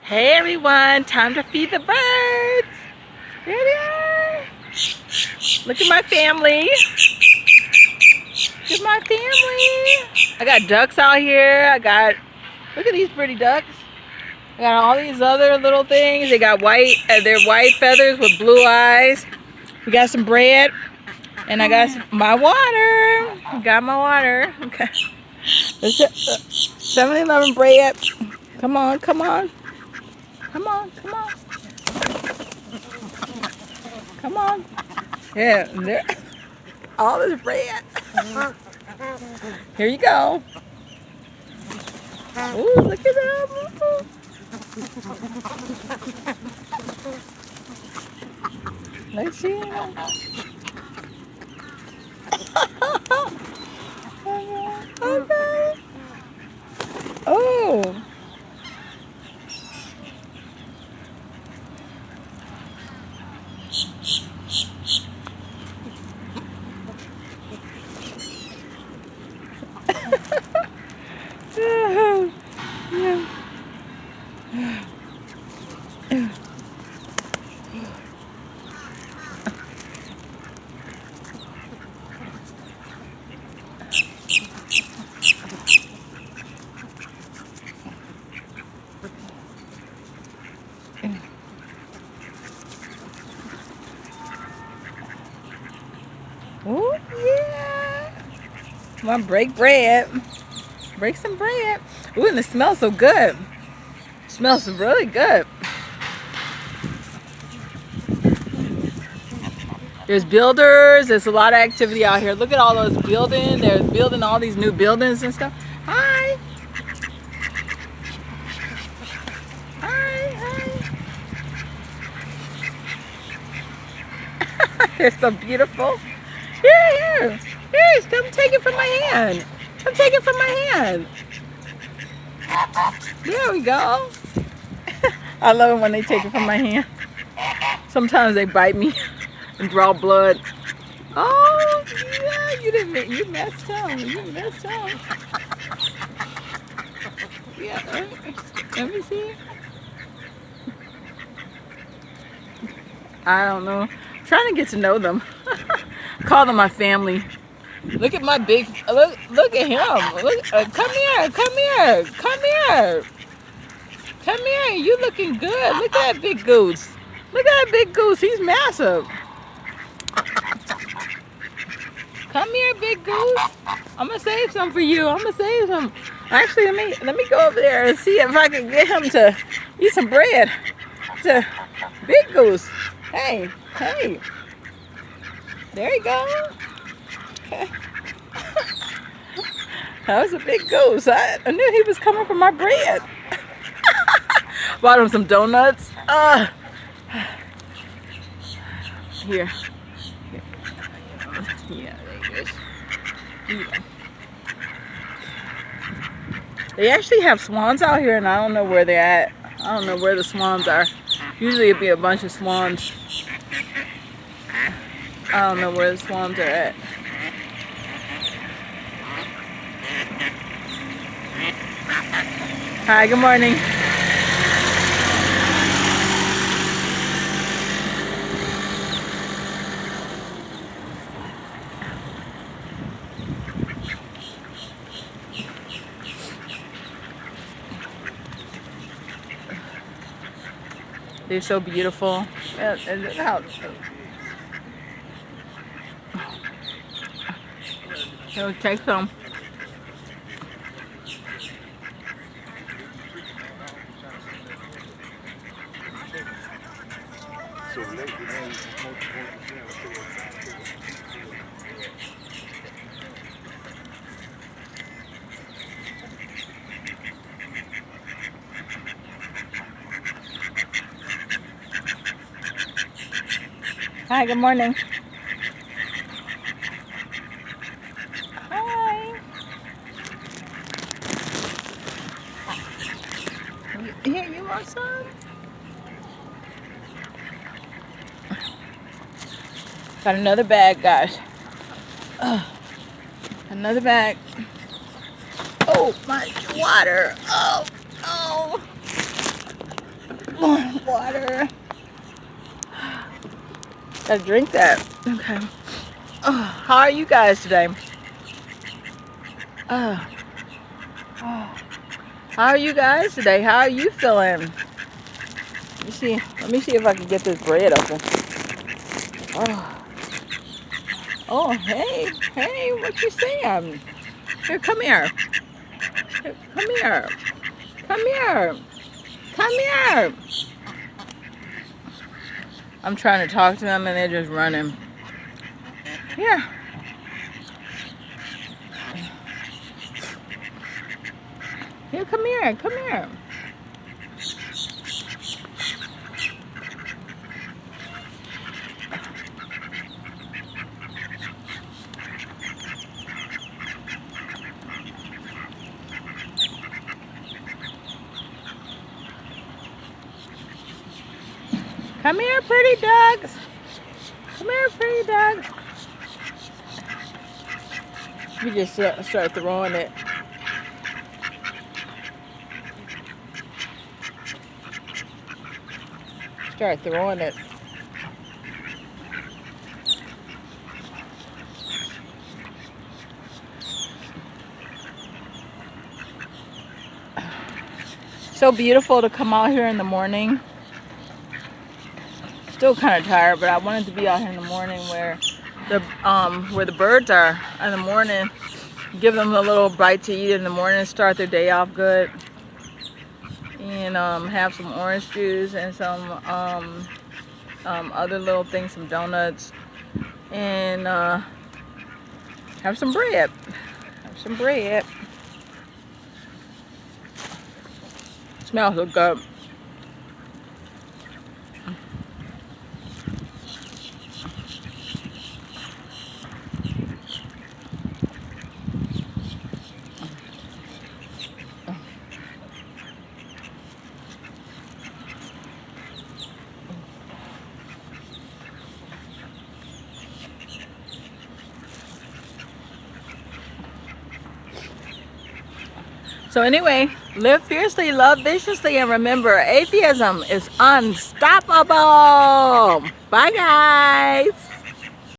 Hey everyone, time to feed the birds. Here they are. Look at my family. Look at my family. I got ducks out here. Look at these pretty ducks. I got all these other little things. They got they're white feathers with blue eyes. We got some bread. And I got my water. I got my water. Okay. 7-Eleven bread. Come on, come on. Come on, come on. Come on. Yeah, there. All this bread. Here you go. Ooh, look at that. Let's see. Okay. Oh. Oh yeah! Come on, break bread. Break some bread. Ooh, and it smells so good. It smells really good. There's builders. There's a lot of activity out here. Look at all those building. They're building all these new buildings and stuff. Hi. Hi. Hi. They're so beautiful. Here. Come take it from my hand. Come take it from my hand. There we go. I love it when they take it from my hand. Sometimes they bite me and draw blood. Oh, yeah, you messed up. You messed up. Yeah, let me see. I don't know. I'm trying to get to know them. Call them my family. Look at my big, look at him. Look, come here. Come here. You looking good. Look at that big goose. Look at that big goose. He's massive. Come here, big goose. I'm gonna save some for you. I'm gonna save some. Actually, let me go over there and see if I can get him to eat some bread. It's a big goose. Hey. There you go. Okay. That was a big goose. I knew he was coming for my bread. Bought him some donuts. Here. Yeah, there you go. They actually have swans out here, and I don't know where they're at. I don't know where the swans are. Usually it'd be a bunch of swans. I don't know where the swans are at. Hi, good morning. They're so beautiful. And look how. He'll take some. Hi, good morning. Hi. Here, you want some? Got another bag, guys. Another bag. Oh, my water. Oh. Water. Gotta drink that. Okay. Oh, how are you guys today? Oh. How are you guys today? How are you feeling? Let me see if I can get this bread open. Oh, oh, hey, what you saying? Here, come here. Here, come here. Come here. Come here. I'm trying to talk to them and they're just running. Here. Here, come here. Come here. Come here, pretty ducks. Come here, pretty ducks. You just start throwing it. Start throwing it. So beautiful to come out here in the morning. Still kind of tired, but I wanted to be out here in the morning where the birds are in the morning. Give them a little bite to eat in the morning, start their day off good, and have some orange juice and some other little things, some donuts, and have some bread. Have some bread. Smells so good. So anyway, live fiercely, love viciously, and remember, atheism is unstoppable. Bye, guys.